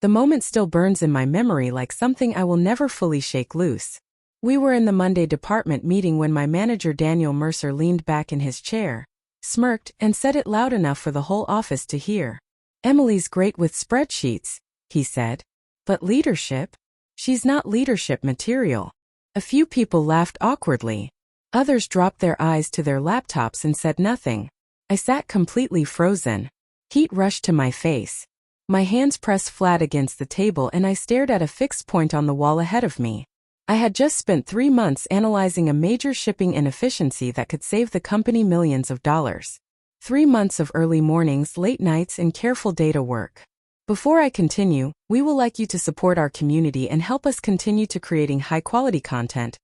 The moment still burns in my memory like something I will never fully shake loose. We were in the Monday department meeting when my manager Daniel Mercer leaned back in his chair, smirked, and said it loud enough for the whole office to hear. "Emily's great with spreadsheets," he said. "But leadership? She's not leadership material." A few people laughed awkwardly. Others dropped their eyes to their laptops and said nothing. I sat completely frozen. Heat rushed to my face. My hands pressed flat against the table and I stared at a fixed point on the wall ahead of me. I had just spent 3 months analyzing a major shipping inefficiency that could save the company millions of dollars. 3 months of early mornings, late nights, and careful data work. Before I continue, we would like you to support our community and help us continue to creating high-quality content.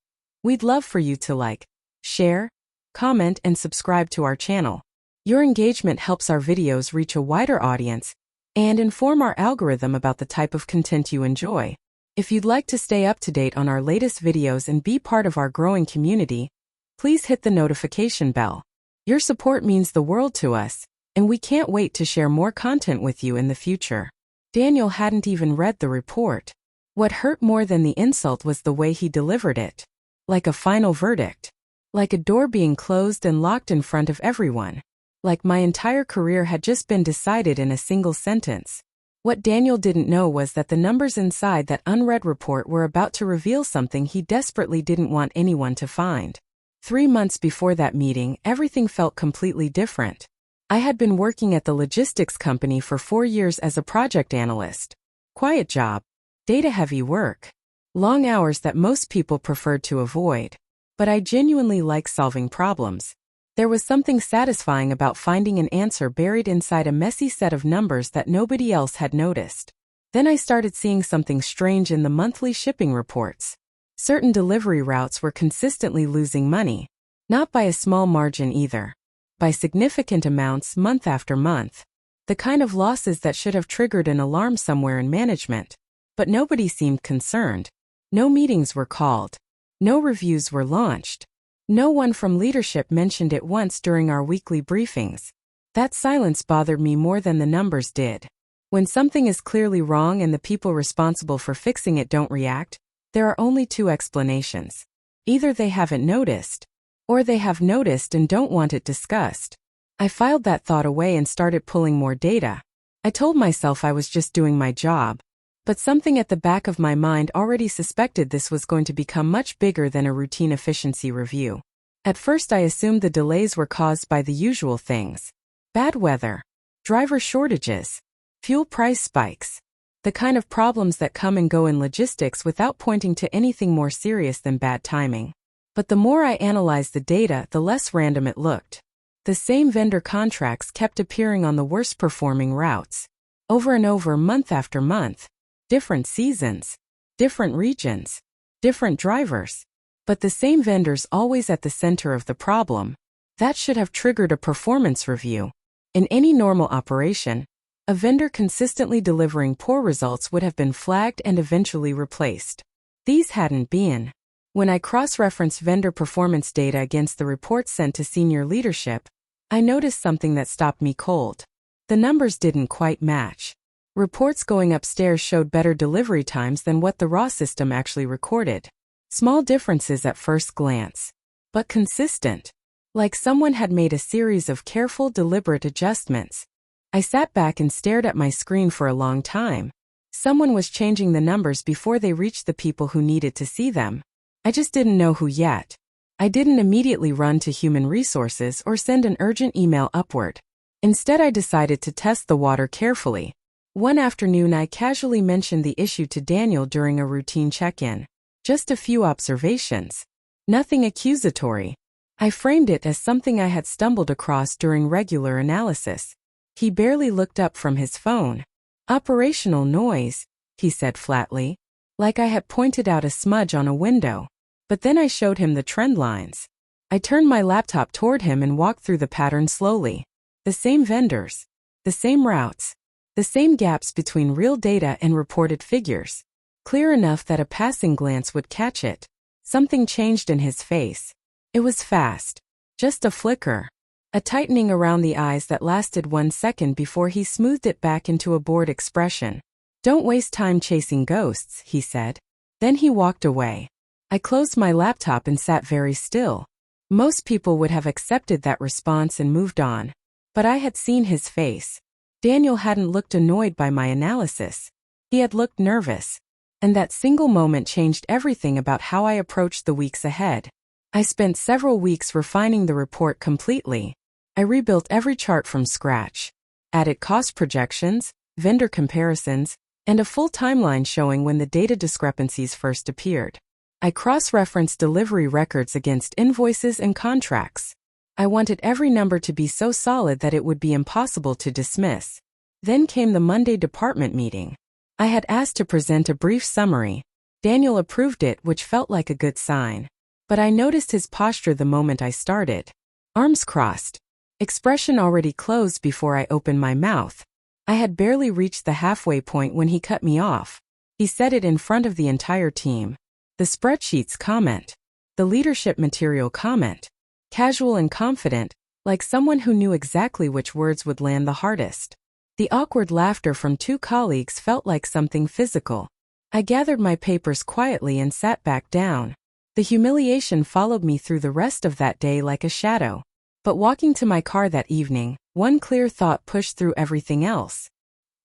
We'd love for you to like, share, comment, and subscribe to our channel. Your engagement helps our videos reach a wider audience and inform our algorithm about the type of content you enjoy. If you'd like to stay up to date on our latest videos and be part of our growing community, please hit the notification bell. Your support means the world to us, and we can't wait to share more content with you in the future. Daniel hadn't even read the report. What hurt more than the insult was the way he delivered it. Like a final verdict. Like a door being closed and locked in front of everyone. Like my entire career had just been decided in a single sentence. What Daniel didn't know was that the numbers inside that unread report were about to reveal something he desperately didn't want anyone to find. 3 months before that meeting, everything felt completely different. I had been working at the logistics company for 4 years as a project analyst. Quiet job. Data-heavy work. Long hours that most people preferred to avoid. But I genuinely like solving problems. There was something satisfying about finding an answer buried inside a messy set of numbers that nobody else had noticed. Then I started seeing something strange in the monthly shipping reports. Certain delivery routes were consistently losing money. Not by a small margin either. By significant amounts month after month. The kind of losses that should have triggered an alarm somewhere in management. But nobody seemed concerned. No meetings were called. No reviews were launched. No one from leadership mentioned it once during our weekly briefings. That silence bothered me more than the numbers did. When something is clearly wrong and the people responsible for fixing it don't react, there are only 2 explanations. Either they haven't noticed, or they have noticed and don't want it discussed. I filed that thought away and started pulling more data. I told myself I was just doing my job. But something at the back of my mind already suspected this was going to become much bigger than a routine efficiency review. At first I assumed the delays were caused by the usual things. Bad weather, driver shortages, fuel price spikes. The kind of problems that come and go in logistics without pointing to anything more serious than bad timing. But the more I analyzed the data, the less random it looked. The same vendor contracts kept appearing on the worst performing routes. Over and over, month after month. Different seasons, different regions, different drivers. But the same vendors always at the center of the problem. That should have triggered a performance review. In any normal operation, a vendor consistently delivering poor results would have been flagged and eventually replaced. These hadn't been. When I cross-referenced vendor performance data against the reports sent to senior leadership, I noticed something that stopped me cold. The numbers didn't quite match. Reports going upstairs showed better delivery times than what the raw system actually recorded. Small differences at first glance, but consistent. Like someone had made a series of careful, deliberate adjustments. I sat back and stared at my screen for a long time. Someone was changing the numbers before they reached the people who needed to see them. I just didn't know who yet. I didn't immediately run to human resources or send an urgent email upward. Instead, I decided to test the water carefully. One afternoon I casually mentioned the issue to Daniel during a routine check-in. Just a few observations. Nothing accusatory. I framed it as something I had stumbled across during regular analysis. He barely looked up from his phone. "Operational noise," he said flatly, like I had pointed out a smudge on a window. But then I showed him the trend lines. I turned my laptop toward him and walked through the pattern slowly. The same vendors. The same routes. The same gaps between real data and reported figures. Clear enough that a passing glance would catch it. Something changed in his face. It was fast. Just a flicker. A tightening around the eyes that lasted 1 second before he smoothed it back into a bored expression. "Don't waste time chasing ghosts," he said. Then he walked away. I closed my laptop and sat very still. Most people would have accepted that response and moved on. But I had seen his face. Daniel hadn't looked annoyed by my analysis. He had looked nervous. And that single moment changed everything about how I approached the weeks ahead. I spent several weeks refining the report completely. I rebuilt every chart from scratch, added cost projections, vendor comparisons, and a full timeline showing when the data discrepancies first appeared. I cross-referenced delivery records against invoices and contracts. I wanted every number to be so solid that it would be impossible to dismiss. Then came the Monday department meeting. I had asked to present a brief summary. Daniel approved it, which felt like a good sign. But I noticed his posture the moment I started. Arms crossed. Expression already closed before I opened my mouth. I had barely reached the halfway point when he cut me off. He said it in front of the entire team. The spreadsheets comment. The leadership material comment. Casual and confident, like someone who knew exactly which words would land the hardest. The awkward laughter from two colleagues felt like something physical. I gathered my papers quietly and sat back down. The humiliation followed me through the rest of that day like a shadow. But walking to my car that evening, one clear thought pushed through everything else.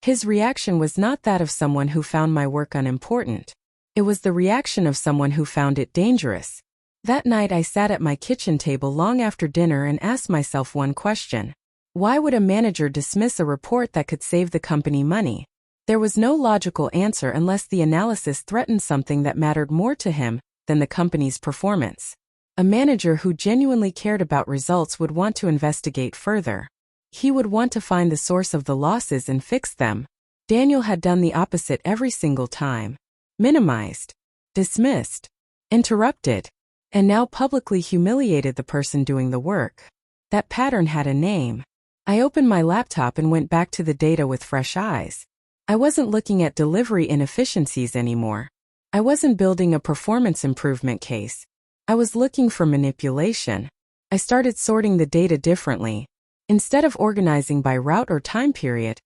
His reaction was not that of someone who found my work unimportant. It was the reaction of someone who found it dangerous. That night I sat at my kitchen table long after dinner and asked myself one question. Why would a manager dismiss a report that could save the company money? There was no logical answer unless the analysis threatened something that mattered more to him than the company's performance. A manager who genuinely cared about results would want to investigate further. He would want to find the source of the losses and fix them. Daniel had done the opposite every single time. Minimized, dismissed, interrupted, and now publicly humiliated the person doing the work. That pattern had a name. I opened my laptop and went back to the data with fresh eyes. I wasn't looking at delivery inefficiencies anymore. I wasn't building a performance improvement case. I was looking for manipulation. I started sorting the data differently. Instead of organizing by route or time period,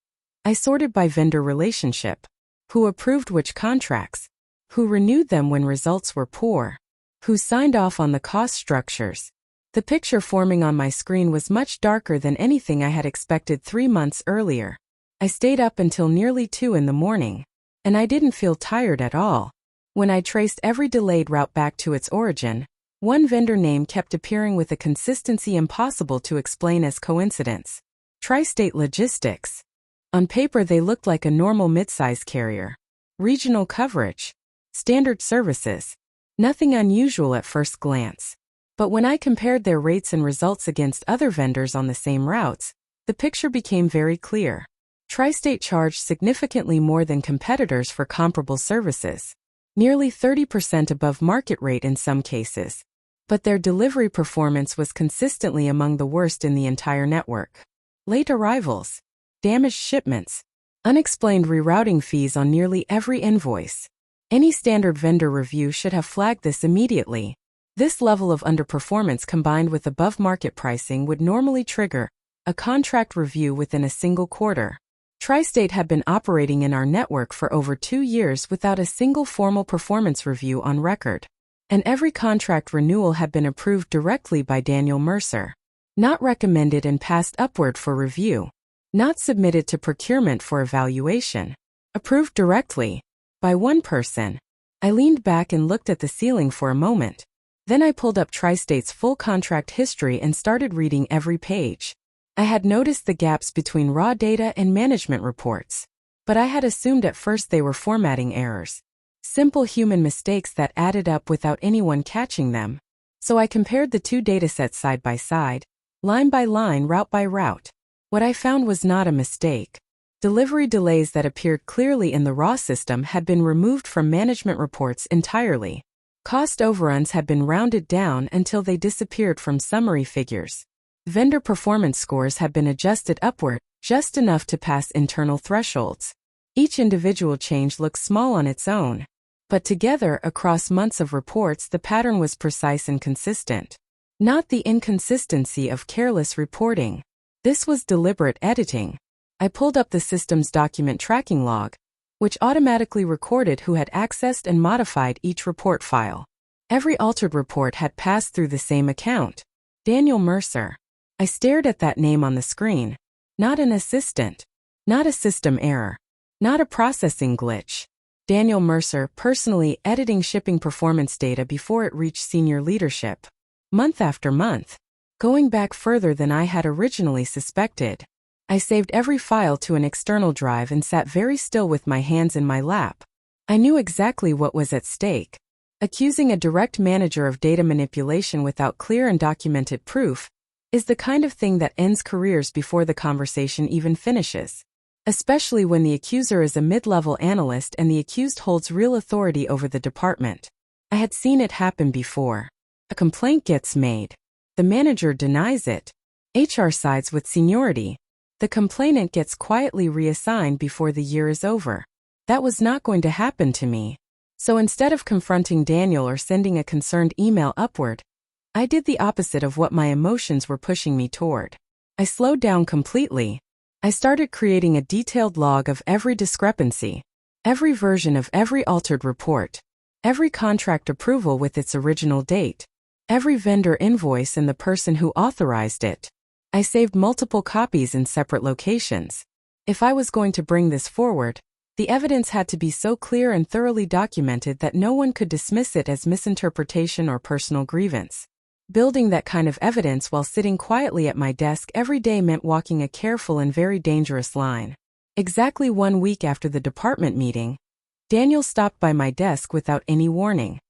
I sorted by vendor relationship. Who approved which contracts? Who renewed them when results were poor? Who signed off on the cost structures? The picture forming on my screen was much darker than anything I had expected 3 months earlier. I stayed up until nearly 2 in the morning. And I didn't feel tired at all. When I traced every delayed route back to its origin, one vendor name kept appearing with a consistency impossible to explain as coincidence. Tri-State Logistics. On paper they looked like a normal mid-size carrier. Regional coverage. Standard services. Nothing unusual at first glance. But when I compared their rates and results against other vendors on the same routes, the picture became very clear. Tri-State charged significantly more than competitors for comparable services. Nearly 30% above market rate in some cases. But their delivery performance was consistently among the worst in the entire network. Late arrivals. Damaged shipments. Unexplained rerouting fees on nearly every invoice. Any standard vendor review should have flagged this immediately. This level of underperformance combined with above-market pricing would normally trigger a contract review within a single quarter. Tri-State had been operating in our network for over 2 years without a single formal performance review on record. And every contract renewal had been approved directly by Daniel Mercer. Not recommended and passed upward for review. Not submitted to procurement for evaluation. Approved directly. By one person. I leaned back and looked at the ceiling for a moment. Then I pulled up Tri-State's full contract history and started reading every page. I had noticed the gaps between raw data and management reports. But I had assumed at first they were formatting errors. Simple human mistakes that added up without anyone catching them. So I compared the two datasets side by side, line by line, route by route. What I found was not a mistake. Delivery delays that appeared clearly in the raw system had been removed from management reports entirely. Cost overruns had been rounded down until they disappeared from summary figures. Vendor performance scores had been adjusted upward, just enough to pass internal thresholds. Each individual change looked small on its own. But together, across months of reports, the pattern was precise and consistent. Not the inconsistency of careless reporting. This was deliberate editing. I pulled up the system's document tracking log. which automatically recorded who had accessed and modified each report file. Every altered report had passed through the same account. Daniel Mercer. I stared at that name on the screen. Not an assistant. Not a system error. Not a processing glitch. Daniel Mercer personally editing shipping performance data before it reached senior leadership. Month after month. Going back further than I had originally suspected. I saved every file to an external drive and sat very still with my hands in my lap. I knew exactly what was at stake. Accusing a direct manager of data manipulation without clear and documented proof is the kind of thing that ends careers before the conversation even finishes. Especially when the accuser is a mid-level analyst and the accused holds real authority over the department. I had seen it happen before. A complaint gets made. The manager denies it. HR sides with seniority. The complainant gets quietly reassigned before the year is over. That was not going to happen to me. So instead of confronting Daniel or sending a concerned email upward, I did the opposite of what my emotions were pushing me toward. I slowed down completely. I started creating a detailed log of every discrepancy, every version of every altered report, every contract approval with its original date, every vendor invoice and the person who authorized it. I saved multiple copies in separate locations. If I was going to bring this forward, the evidence had to be so clear and thoroughly documented that no one could dismiss it as misinterpretation or personal grievance. Building that kind of evidence while sitting quietly at my desk every day meant walking a careful and very dangerous line. Exactly 1 week after the department meeting, Daniel stopped by my desk without any warning.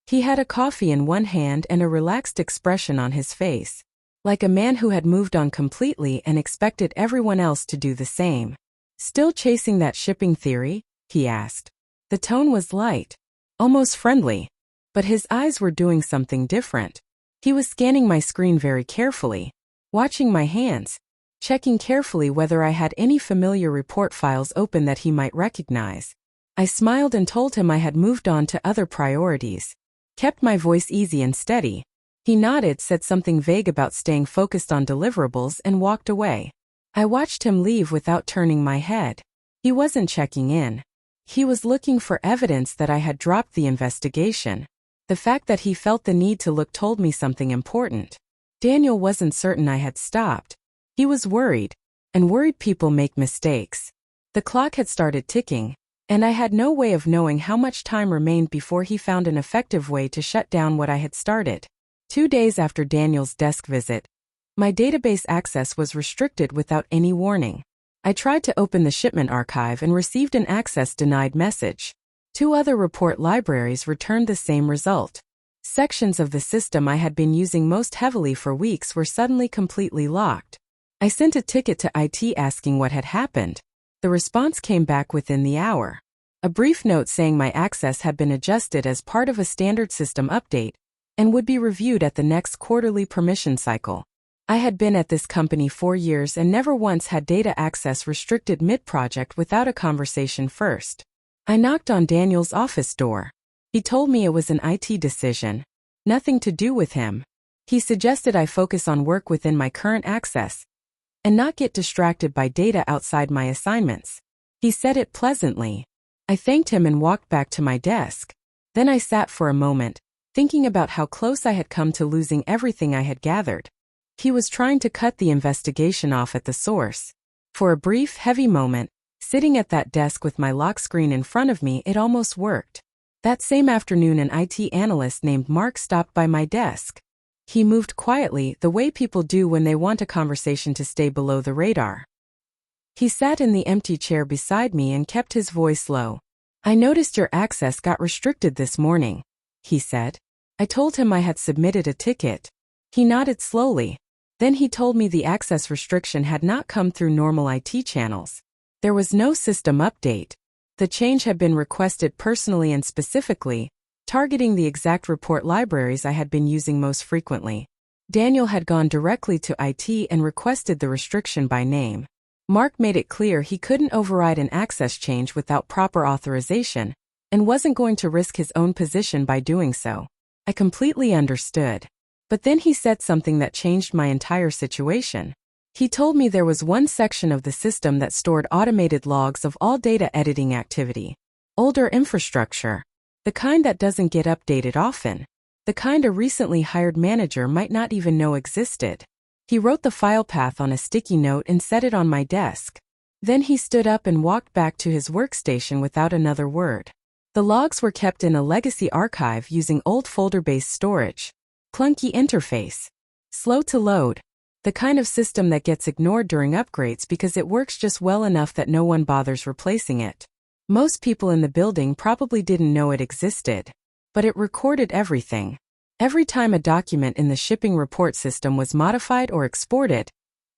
He had a coffee in one hand and a relaxed expression on his face, like a man who had moved on completely and expected everyone else to do the same. "Still chasing that shipping theory?" he asked. The tone was light, almost friendly, but his eyes were doing something different. He was scanning my screen very carefully, watching my hands, checking carefully whether I had any familiar report files open that he might recognize. I smiled and told him I had moved on to other priorities, kept my voice easy and steady. He nodded, said something vague about staying focused on deliverables, and walked away. I watched him leave without turning my head. He wasn't checking in. He was looking for evidence that I had dropped the investigation. The fact that he felt the need to look told me something important. Daniel wasn't certain I had stopped. He was worried, and worried people make mistakes. The clock had started ticking, and I had no way of knowing how much time remained before he found an effective way to shut down what I had started. 2 days after Daniel's desk visit, my database access was restricted without any warning. I tried to open the shipment archive and received an access denied message. 2 other report libraries returned the same result. Sections of the system I had been using most heavily for weeks were suddenly completely locked. I sent a ticket to IT asking what had happened. The response came back within the hour. A brief note saying my access had been adjusted as part of a standard system update and would be reviewed at the next quarterly permission cycle. I had been at this company 4 years and never once had data access restricted mid-project without a conversation first. I knocked on Daniel's office door. He told me it was an IT decision, nothing to do with him. He suggested I focus on work within my current access and not get distracted by data outside my assignments. He said it pleasantly. I thanked him and walked back to my desk. Then I sat for a moment, thinking about how close I had come to losing everything I had gathered. He was trying to cut the investigation off at the source. For a brief, heavy moment, sitting at that desk with my lock screen in front of me, it almost worked. That same afternoon, an IT analyst named Mark stopped by my desk. He moved quietly, the way people do when they want a conversation to stay below the radar. He sat in the empty chair beside me and kept his voice low. "I noticed your access got restricted this morning," he said. I told him I had submitted a ticket. He nodded slowly. Then he told me the access restriction had not come through normal IT channels. There was no system update. The change had been requested personally and specifically, targeting the exact report libraries I had been using most frequently. Daniel had gone directly to IT and requested the restriction by name. Mark made it clear he couldn't override an access change without proper authorization, and wasn't going to risk his own position by doing so. I completely understood. But then he said something that changed my entire situation. He told me there was one section of the system that stored automated logs of all data editing activity. Older infrastructure. The kind that doesn't get updated often. The kind a recently hired manager might not even know existed. He wrote the file path on a sticky note and set it on my desk. Then he stood up and walked back to his workstation without another word. The logs were kept in a legacy archive using old folder-based storage. Clunky interface. Slow to load. The kind of system that gets ignored during upgrades because it works just well enough that no one bothers replacing it. Most people in the building probably didn't know it existed. But it recorded everything. Every time a document in the shipping report system was modified or exported,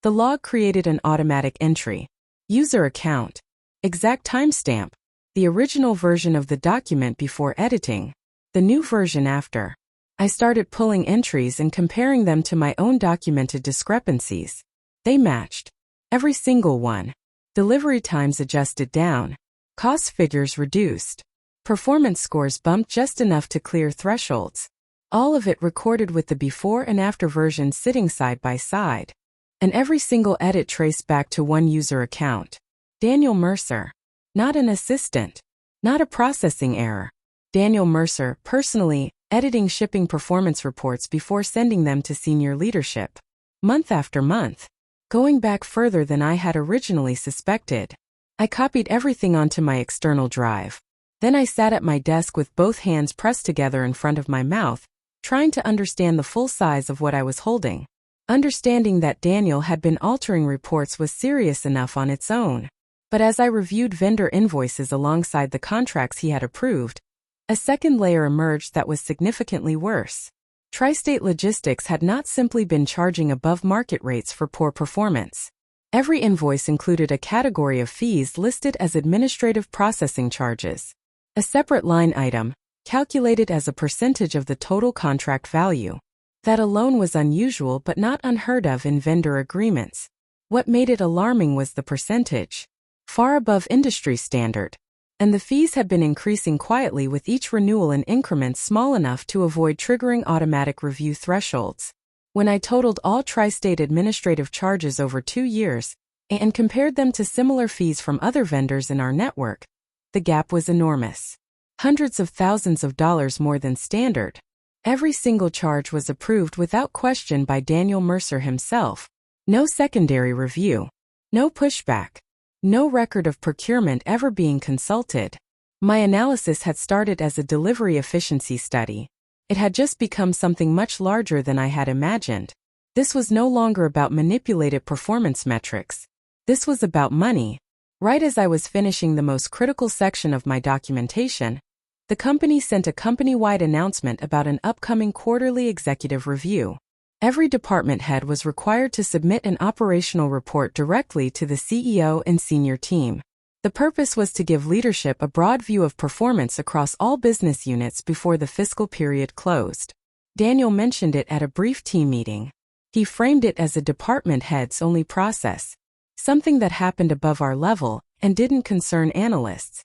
the log created an automatic entry. User account. Exact timestamp. The original version of the document before editing. The new version after. I started pulling entries and comparing them to my own documented discrepancies. They matched. Every single one. Delivery times adjusted down. Cost figures reduced. Performance scores bumped just enough to clear thresholds. All of it recorded with the before and after versions sitting side by side. And every single edit traced back to one user account. Daniel Mercer. Not an assistant. Not a processing error. Daniel Mercer, personally, editing shipping performance reports before sending them to senior leadership. Month after month. Going back further than I had originally suspected. I copied everything onto my external drive. Then I sat at my desk with both hands pressed together in front of my mouth, trying to understand the full size of what I was holding. Understanding that Daniel had been altering reports was serious enough on its own. But as I reviewed vendor invoices alongside the contracts he had approved, a second layer emerged that was significantly worse. Tri-State Logistics had not simply been charging above market rates for poor performance. Every invoice included a category of fees listed as administrative processing charges. A separate line item, calculated as a percentage of the total contract value. That alone was unusual but not unheard of in vendor agreements. What made it alarming was the percentage. Far above industry standard. And the fees had been increasing quietly with each renewal in increments small enough to avoid triggering automatic review thresholds. When I totaled all Tri-State administrative charges over 2 years and compared them to similar fees from other vendors in our network, the gap was enormous. Hundreds of thousands of dollars more than standard. Every single charge was approved without question by Daniel Mercer himself. No secondary review. No pushback. No record of procurement ever being consulted. My analysis had started as a delivery efficiency study. It had just become something much larger than I had imagined. This was no longer about manipulated performance metrics. This was about money. Right as I was finishing the most critical section of my documentation, the company sent a company-wide announcement about an upcoming quarterly executive review. Every department head was required to submit an operational report directly to the CEO and senior team. The purpose was to give leadership a broad view of performance across all business units before the fiscal period closed. Daniel mentioned it at a brief team meeting. He framed it as a department head's only process, something that happened above our level and didn't concern analysts.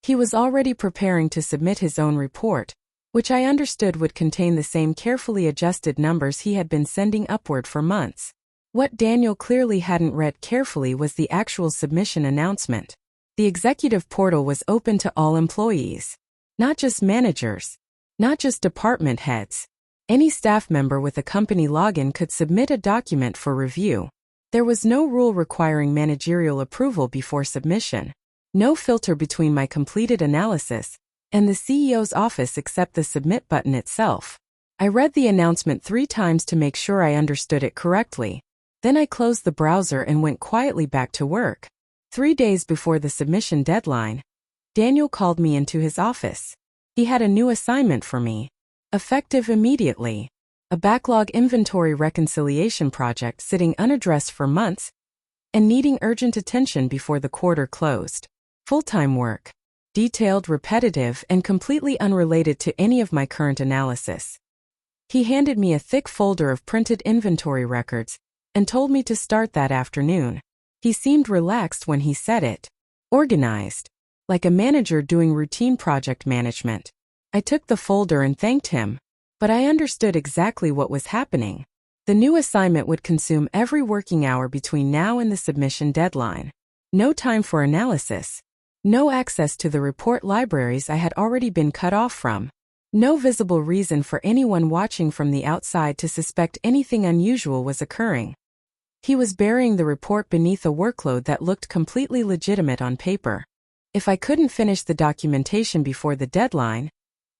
He was already preparing to submit his own report, which I understood would contain the same carefully adjusted numbers he had been sending upward for months. What Daniel clearly hadn't read carefully was the actual submission announcement. The executive portal was open to all employees. Not just managers. Not just department heads. Any staff member with a company login could submit a document for review. There was no rule requiring managerial approval before submission. No filter between my completed analysis and the CEO's office except the submit button itself. I read the announcement 3 times to make sure I understood it correctly. Then I closed the browser and went quietly back to work. 3 days before the submission deadline, Daniel called me into his office. He had a new assignment for me. Effective immediately. A backlog inventory reconciliation project sitting unaddressed for months and needing urgent attention before the quarter closed. Full-time work. Detailed, repetitive, and completely unrelated to any of my current analysis. He handed me a thick folder of printed inventory records and told me to start that afternoon. He seemed relaxed when he said it. Organized. Like a manager doing routine project management. I took the folder and thanked him, but I understood exactly what was happening. The new assignment would consume every working hour between now and the submission deadline. No time for analysis. No access to the report libraries I had already been cut off from. No visible reason for anyone watching from the outside to suspect anything unusual was occurring. He was burying the report beneath a workload that looked completely legitimate on paper. If I couldn't finish the documentation before the deadline,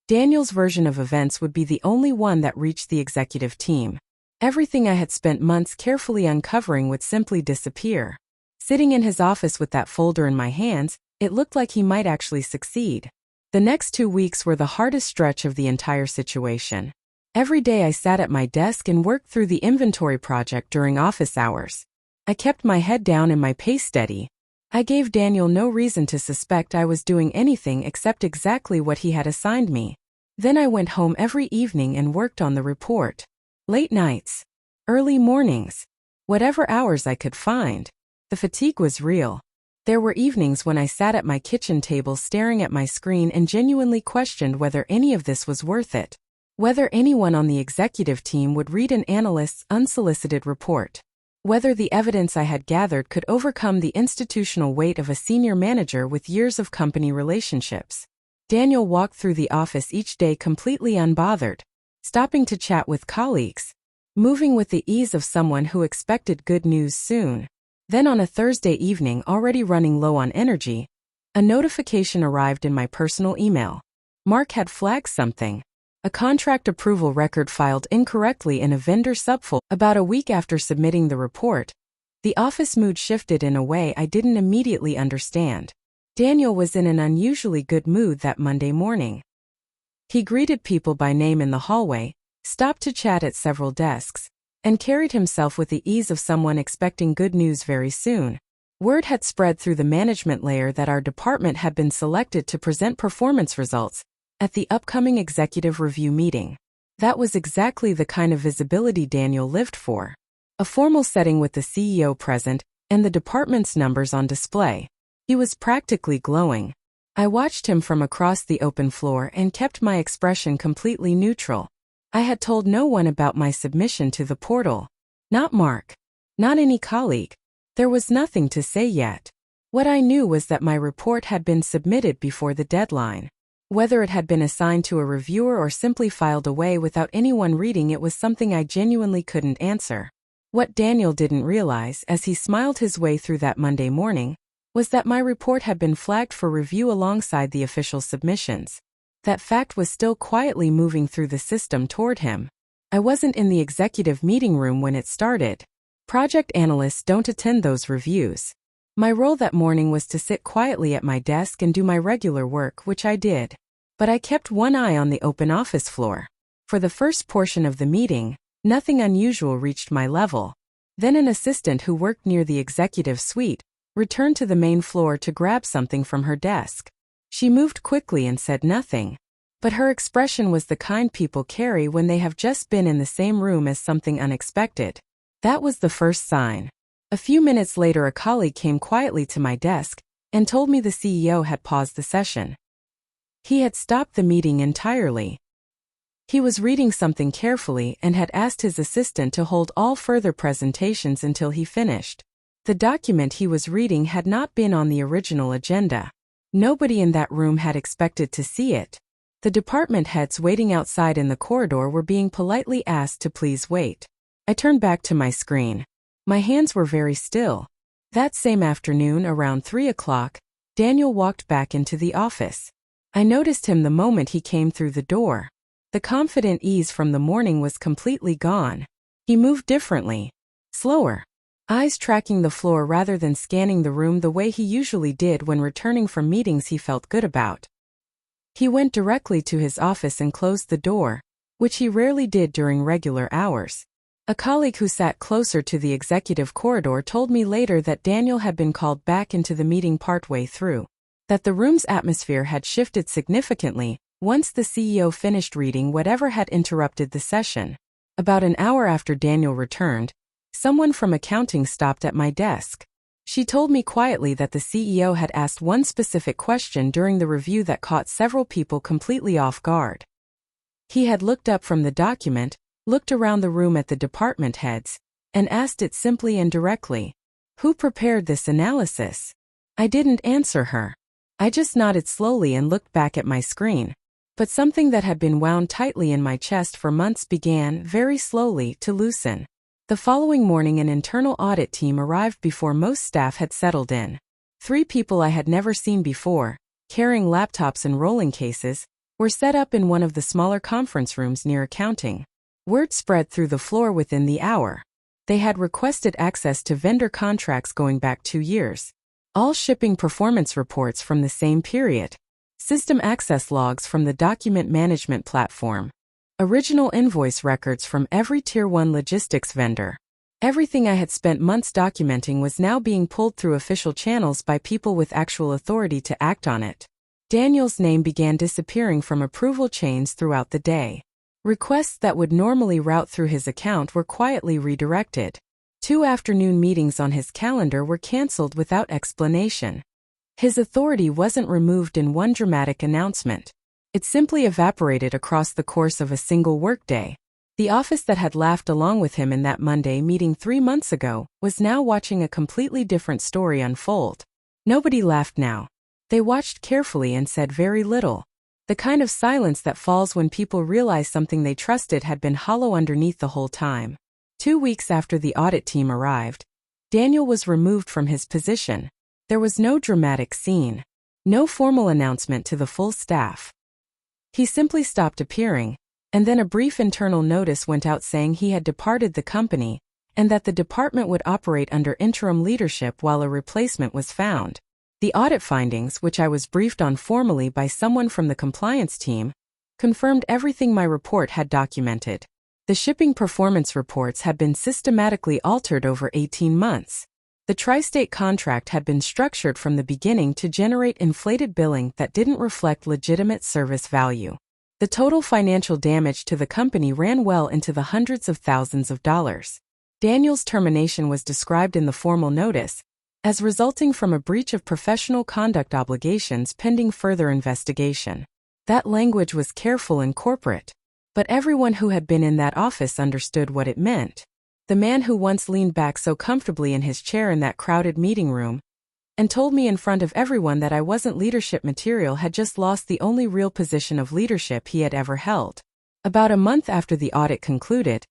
Daniel's version of events would be the only one that reached the executive team. Everything I had spent months carefully uncovering would simply disappear. Sitting in his office with that folder in my hands, it looked like he might actually succeed. The next 2 weeks were the hardest stretch of the entire situation. Every day I sat at my desk and worked through the inventory project during office hours. I kept my head down and my pace steady. I gave Daniel no reason to suspect I was doing anything except exactly what he had assigned me. Then I went home every evening and worked on the report. Late nights. Early mornings. Whatever hours I could find. The fatigue was real. There were evenings when I sat at my kitchen table staring at my screen and genuinely questioned whether any of this was worth it. Whether anyone on the executive team would read an analyst's unsolicited report. Whether the evidence I had gathered could overcome the institutional weight of a senior manager with years of company relationships. Daniel walked through the office each day completely unbothered, stopping to chat with colleagues, moving with the ease of someone who expected good news soon. Then on a Thursday evening, already running low on energy, a notification arrived in my personal email. Mark had flagged something. A contract approval record filed incorrectly in a vendor subfolder. About a week after submitting the report, the office mood shifted in a way I didn't immediately understand. Daniel was in an unusually good mood that Monday morning. He greeted people by name in the hallway, stopped to chat at several desks, and carried himself with the ease of someone expecting good news very soon. Word had spread through the management layer that our department had been selected to present performance results at the upcoming executive review meeting. That was exactly the kind of visibility Daniel lived for. A formal setting with the CEO present and the department's numbers on display. He was practically glowing. I watched him from across the open floor and kept my expression completely neutral. I had told no one about my submission to the portal. Not Mark. Not any colleague. There was nothing to say yet. What I knew was that my report had been submitted before the deadline. Whether it had been assigned to a reviewer or simply filed away without anyone reading it was something I genuinely couldn't answer. What Daniel didn't realize as he smiled his way through that Monday morning was that my report had been flagged for review alongside the official submissions. That fact was still quietly moving through the system toward him. I wasn't in the executive meeting room when it started. Project analysts don't attend those reviews. My role that morning was to sit quietly at my desk and do my regular work, which I did. But I kept one eye on the open office floor. For the first portion of the meeting, nothing unusual reached my level. Then an assistant who worked near the executive suite returned to the main floor to grab something from her desk. She moved quickly and said nothing. But her expression was the kind people carry when they have just been in the same room as something unexpected. That was the first sign. A few minutes later, a colleague came quietly to my desk and told me the CEO had paused the session. He had stopped the meeting entirely. He was reading something carefully and had asked his assistant to hold all further presentations until he finished. The document he was reading had not been on the original agenda. Nobody in that room had expected to see it. The department heads waiting outside in the corridor were being politely asked to please wait. I turned back to my screen. My hands were very still. That same afternoon, around 3 o'clock, Daniel walked back into the office. I noticed him the moment he came through the door. The confident ease from the morning was completely gone. He moved differently. Slower. Eyes tracking the floor rather than scanning the room the way he usually did when returning from meetings he felt good about. He went directly to his office and closed the door, which he rarely did during regular hours. A colleague who sat closer to the executive corridor told me later that Daniel had been called back into the meeting partway through, that the room's atmosphere had shifted significantly once the CEO finished reading whatever had interrupted the session. About an hour after Daniel returned, someone from accounting stopped at my desk. She told me quietly that the CEO had asked one specific question during the review that caught several people completely off guard. He had looked up from the document, looked around the room at the department heads, and asked it simply and directly. Who prepared this analysis? I didn't answer her. I just nodded slowly and looked back at my screen. But something that had been wound tightly in my chest for months began, very slowly, to loosen. The following morning an internal audit team arrived before most staff had settled in. 3 people I had never seen before, carrying laptops and rolling cases, were set up in one of the smaller conference rooms near accounting. Word spread through the floor within the hour. They had requested access to vendor contracts going back 2 years. All shipping performance reports from the same period. System access logs from the document management platform. Original invoice records from every Tier 1 logistics vendor. Everything I had spent months documenting was now being pulled through official channels by people with actual authority to act on it. Daniel's name began disappearing from approval chains throughout the day. Requests that would normally route through his account were quietly redirected. 2 afternoon meetings on his calendar were cancelled without explanation. His authority wasn't removed in one dramatic announcement. It simply evaporated across the course of a single workday. The office that had laughed along with him in that Monday meeting 3 months ago was now watching a completely different story unfold. Nobody laughed now. They watched carefully and said very little. The kind of silence that falls when people realize something they trusted had been hollow underneath the whole time. 2 weeks after the audit team arrived, Daniel was removed from his position. There was no dramatic scene. No formal announcement to the full staff. He simply stopped appearing, and then a brief internal notice went out saying he had departed the company, and that the department would operate under interim leadership while a replacement was found. The audit findings, which I was briefed on formally by someone from the compliance team, confirmed everything my report had documented. The shipping performance reports had been systematically altered over 18 months. The Tri-State contract had been structured from the beginning to generate inflated billing that didn't reflect legitimate service value. The total financial damage to the company ran well into the hundreds of thousands of dollars. Daniel's termination was described in the formal notice as resulting from a breach of professional conduct obligations pending further investigation. That language was careful and corporate, but everyone who had been in that office understood what it meant. The man who once leaned back so comfortably in his chair in that crowded meeting room and told me in front of everyone that I wasn't leadership material had just lost the only real position of leadership he had ever held. About a month after the audit concluded,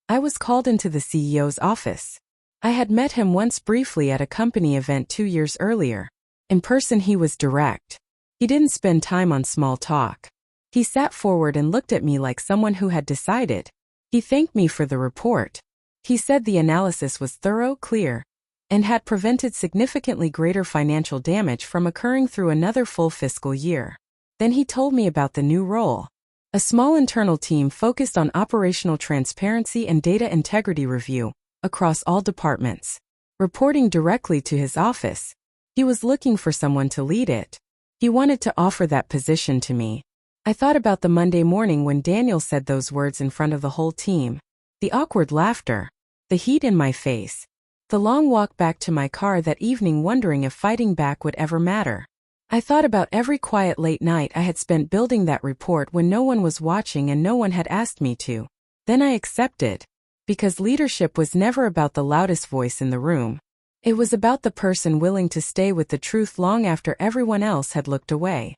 I was called into the CEO's office. I had met him once briefly at a company event 2 years earlier. In person he was direct. He didn't spend time on small talk. He sat forward and looked at me like someone who had decided. He thanked me for the report. He said the analysis was thorough, clear, and had prevented significantly greater financial damage from occurring through another full fiscal year. Then he told me about the new role. A small internal team focused on operational transparency and data integrity review across all departments, reporting directly to his office. He was looking for someone to lead it. He wanted to offer that position to me. I thought about the Monday morning when Daniel said those words in front of the whole team. The awkward laughter. The heat in my face. The long walk back to my car that evening wondering if fighting back would ever matter. I thought about every quiet late night I had spent building that report when no one was watching and no one had asked me to. Then I accepted. Because leadership was never about the loudest voice in the room. It was about the person willing to stay with the truth long after everyone else had looked away.